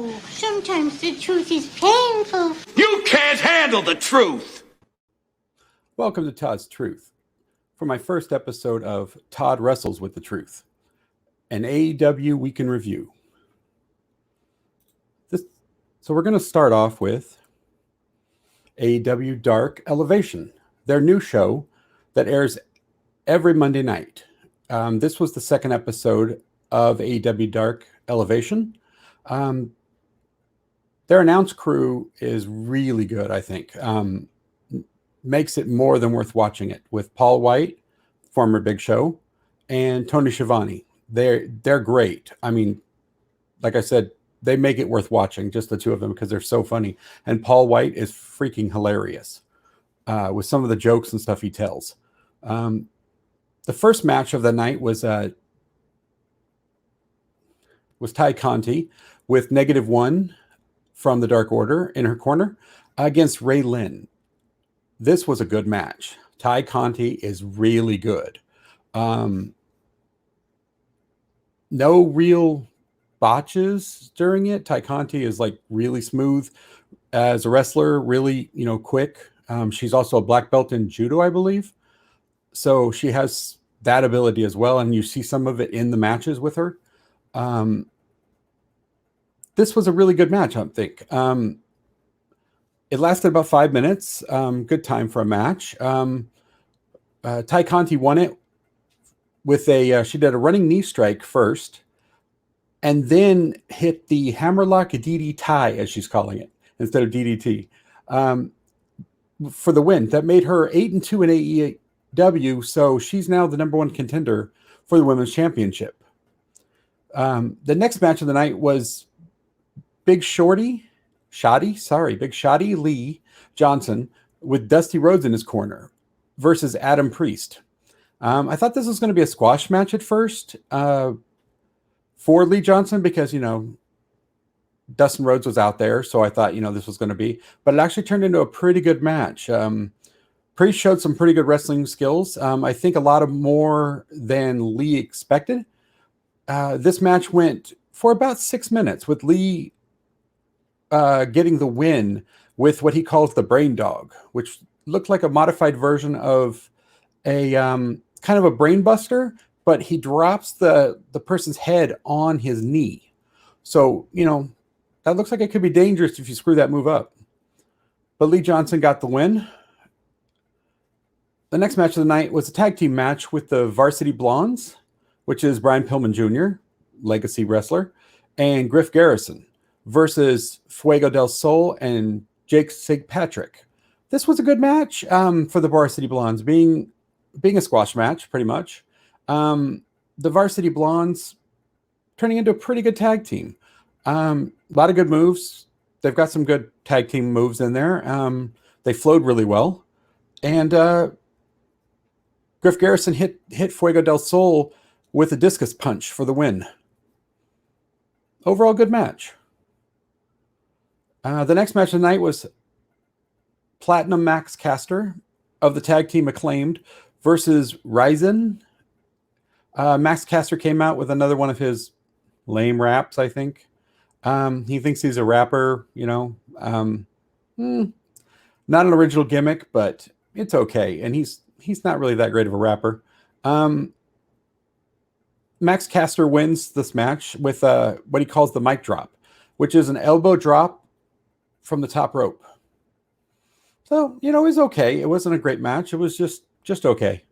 Oh, sometimes the truth is painful. You can't handle the truth! Welcome to Todd's Truth, for my first episode of Todd Wrestles with the Truth, an AEW Week in Review. So we're going to start off with AEW Dark Elevation, their new show that airs every Monday night. This was the second episode of AEW Dark Elevation. Their announce crew is really good, I think. Makes it more than worth watching it, with Paul White, former Big Show, and Tony Schiavone. They're great. I mean, like I said, they make it worth watching, just the two of them, because they're so funny. And Paul White is freaking hilarious with some of the jokes and stuff he tells. The first match of the night was Ty Conti with -1 from the Dark Order in her corner against Ray Lynn. This was a good match. Ty Conti is really good. No real botches during it. Ty Conti is like really smooth as a wrestler, really, quick. She's also a black belt in judo, I believe. So she has that ability as well. And you see some of it in the matches with her. This was a really good match, I think. It lasted about 5 minutes. Good time for a match. Ty Conti won it with she did a running knee strike first, and then hit the hammerlock DDT, as she's calling it, instead of DDT, for the win. That made her 8-2 in AEW, so she's now the number one contender for the Women's Championship. The next match of the night was Big Shotty Lee Johnson with Dusty Rhodes in his corner versus Adam Priest. I thought this was going to be a squash match at first for Lee Johnson because, Dustin Rhodes was out there. So I thought, this was going to be, but it actually turned into a pretty good match. Priest showed some pretty good wrestling skills. I think a lot of more than Lee expected. This match went for about 6 minutes with Lee getting the win with what he calls the brain dog, which looked like a modified version of a kind of a brain buster, but he drops the person's head on his knee. So, that looks like it could be dangerous if you screw that move up. But Lee Johnson got the win. The next match of the night was a tag team match with the Varsity Blondes, which is Brian Pillman Jr., legacy wrestler, and Griff Garrison, versus Fuego del Sol and Jake St. Patrick. This was a good match for the Varsity Blondes, being a squash match, pretty much. The Varsity Blondes turning into a pretty good tag team. A lot of good moves. They've got some good tag team moves in there. They flowed really well. And Griff Garrison hit Fuego del Sol with a discus punch for the win. Overall, good match. The next match of the night was Platinum Max Caster of the tag team Acclaimed versus Ryzen. Max Caster came out with another one of his lame raps, I think. He thinks he's a rapper, not an original gimmick, but it's okay. And he's not really that great of a rapper. Max Caster wins this match with what he calls the mic drop, which is an elbow drop from the top rope. So, it was okay. It wasn't a great match. It was just okay.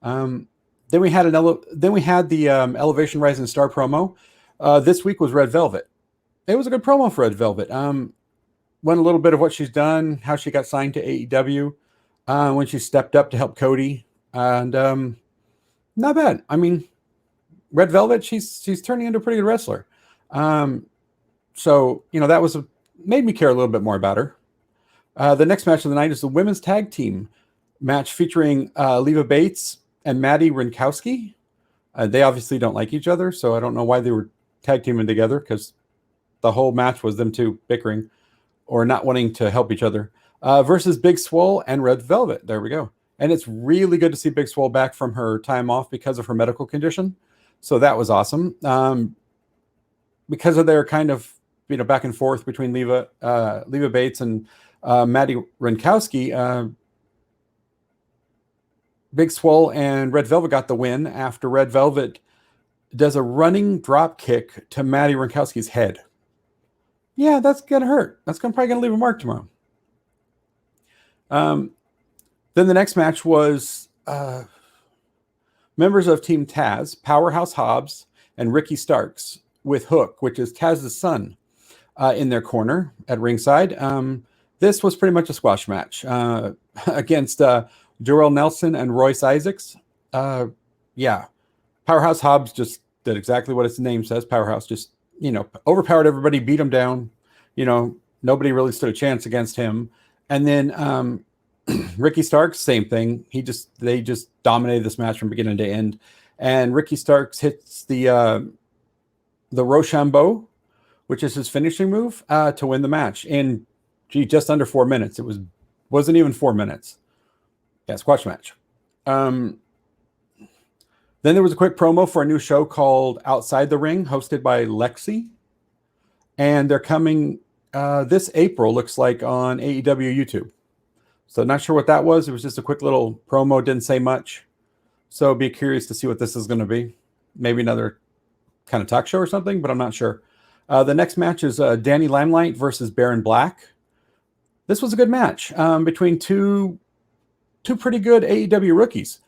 Then we had the Elevation Rising Star promo. This week was Red Velvet. It was a good promo for Red Velvet. Went a little bit of what she's done, how she got signed to AEW, when she stepped up to help Cody, and not bad. I mean, Red Velvet, she's turning into a pretty good wrestler. So that made me care a little bit more about her. The next match of the night is the women's tag team match featuring Leva Bates and Maddie Rinkowski. They obviously don't like each other, so I don't know why they were tag teaming together, because the whole match was them two bickering or not wanting to help each other. Versus Big Swole and Red Velvet. There we go. And it's really good to see Big Swole back from her time off because of her medical condition. So that was awesome. Because of their kind of back and forth between Leva Bates and Maddie Rinkowski. Big Swole and Red Velvet got the win after Red Velvet does a running drop kick to Maddie Rinkowski's head. Yeah, that's gonna hurt. That's probably gonna leave a mark tomorrow. Then the next match was members of Team Taz, Powerhouse Hobbs, and Ricky Starks with Hook, which is Taz's son, in their corner at ringside. This was pretty much a squash match against Jarrell Nelson and Royce Isaacs. Yeah, Powerhouse Hobbs just did exactly what its name says. Powerhouse just, overpowered everybody, beat them down. Nobody really stood a chance against him. And then Ricky Starks, same thing. They just dominated this match from beginning to end. And Ricky Starks hits the Rochambeau, which is his finishing move, to win the match in just under 4 minutes. It wasn't even 4 minutes. Yeah, squash match. Then there was a quick promo for a new show called Outside the Ring, hosted by Lexi. And they're coming this April, looks like, on AEW YouTube. So not sure what that was. It was just a quick little promo, didn't say much. So be curious to see what this is going to be. Maybe another kind of talk show or something, but I'm not sure. The next match is Danny Limelight versus Baron Black. This was a good match between two pretty good AEW rookies.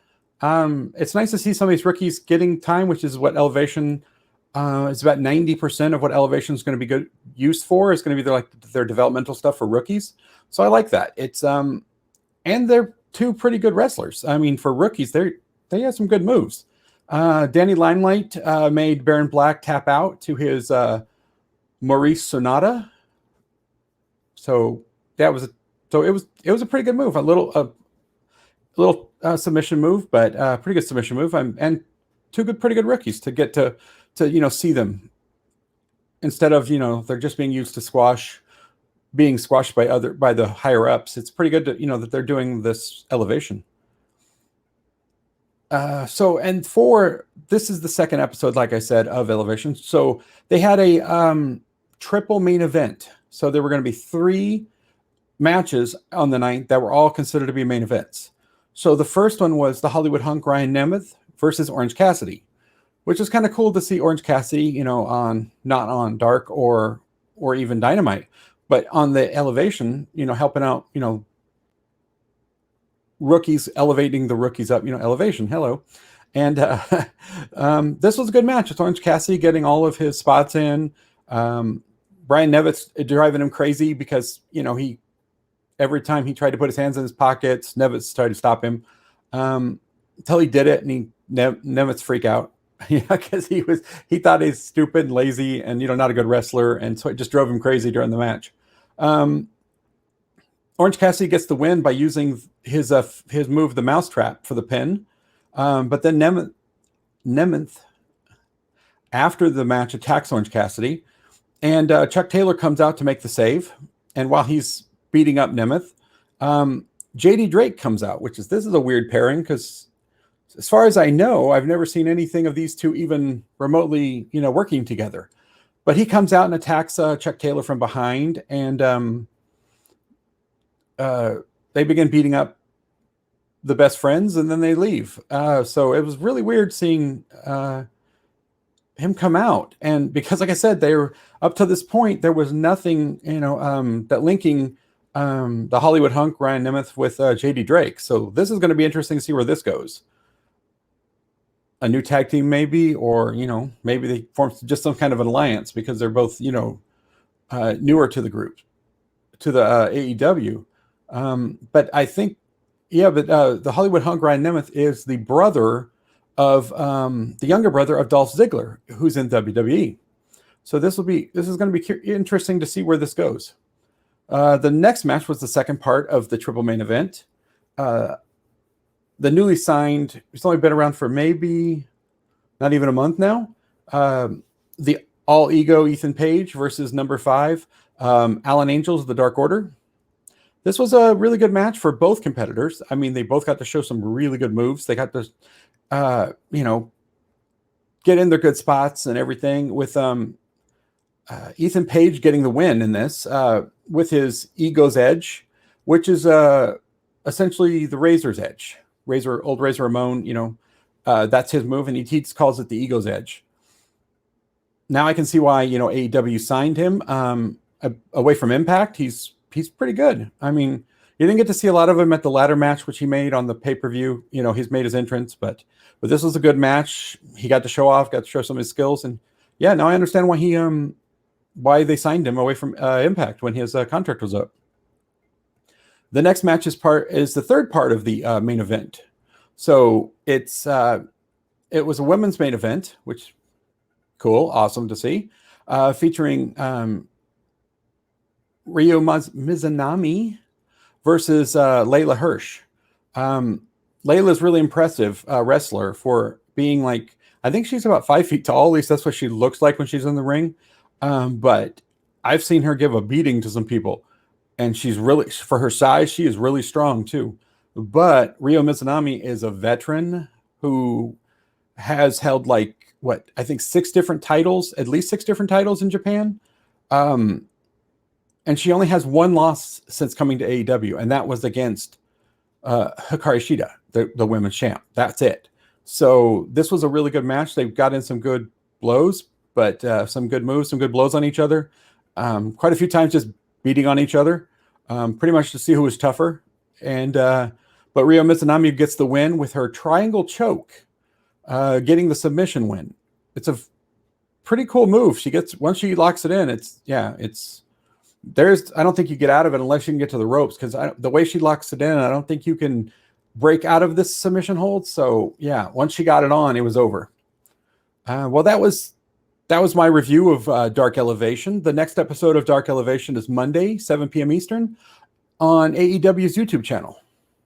It's nice to see some of these rookies getting time, which is what Elevation is about 90% of what Elevation is going to be good used for. Is going to be their developmental stuff for rookies. So I like that. It's and they're two pretty good wrestlers. I mean, for rookies, they have some good moves. Danny Limelight made Baron Black tap out to his Maurice Sonata. So it was a pretty good move. A little submission move, but pretty good submission move. And pretty good rookies to get to see them instead of they're just being used to being squashed by the higher ups. It's pretty good to that they're doing this elevation. This is the second episode, like I said, of Elevation. So they had a triple main event. So there were going to be 3 matches on the night that were all considered to be main events. So the first one was the Hollywood Hunk Ryan Nemeth versus Orange Cassidy, which is kind of cool to see Orange Cassidy, not on Dark or even Dynamite, but on the Elevation, helping out, rookies, elevating the rookies up, Elevation. Hello. And this was a good match with Orange Cassidy getting all of his spots in. Brian Nevitz driving him crazy because, every time he tried to put his hands in his pockets, Nevitz tried to stop him until he did it, and Nevitz freak out because he thought he's stupid and lazy and not a good wrestler, and so it just drove him crazy during the match. Orange Cassidy gets the win by using his move, the mousetrap, for the pin, but then Nemeth after the match attacks Orange Cassidy, and Chuck Taylor comes out to make the save, and while he's beating up Nemeth, JD Drake comes out, this is a weird pairing because as far as I know, I've never seen anything of these two even remotely, working together. But he comes out and attacks Chuck Taylor from behind, and they begin beating up the best friends, and then they leave. So it was really weird seeing him come out, and because, like I said, they were up to this point, there was nothing, that linking the Hollywood Hunk Ryan Nemeth with JD Drake. So this is going to be interesting to see where this goes. A new tag team, maybe, or maybe they form just some kind of an alliance because they're both newer to the group, to the AEW. But I think, the Hollywood Hunk Ryan Nemeth is the brother of the younger brother of Dolph Ziggler, who's in WWE. So this is going to be interesting to see where this goes. The next match was the second part of the triple main event. The newly signed, it's only been around for maybe not even a month now. The All Ego Ethan Page versus number 5, Alan Angels of the Dark Order. This was a really good match for both competitors. I mean, they both got to show some really good moves. They got to, get in their good spots and everything with Ethan Page getting the win in this with his Ego's Edge, which is essentially the Razor's Edge. Old Razor Ramon, that's his move, and he calls it the Ego's Edge. Now I can see why, AEW signed him away from Impact. He's pretty good. I mean, you didn't get to see a lot of him at the ladder match, which he made on the pay-per-view. He's made his entrance, but this was a good match. He got to show some of his skills, and yeah, now I understand why they signed him away from Impact when his contract was up. The next match is the third part of the main event. So it was a women's main event, which cool, awesome to see, featuring Ryo Mizunami versus Layla Hirsch. Layla's really impressive wrestler for being I think she's about 5 feet tall. At least that's what she looks like when she's in the ring. But I've seen her give a beating to some people, and she's really, for her size, she is really strong too. But Ryo Mizunami is a veteran who has held I think 6 different titles, at least 6 different titles in Japan. And she only has 1 loss since coming to AEW, and that was against Hikaru Shida, the women's champ. That's it. So this was a really good match. They've got in some good blows, but some good moves, some good blows on each other. Quite a few times just beating on each other, pretty much to see who was tougher. And but Ryo Mizunami gets the win with her triangle choke, getting the submission win. It's a pretty cool move. Once she locks it in, I don't think you get out of it unless you can get to the ropes, because the way she locks it in, I don't think you can break out of this submission hold. So yeah, once she got it on, it was over. Well, that was my review of Dark Elevation. The next episode of Dark Elevation is Monday, 7 p.m. Eastern on AEW's YouTube channel.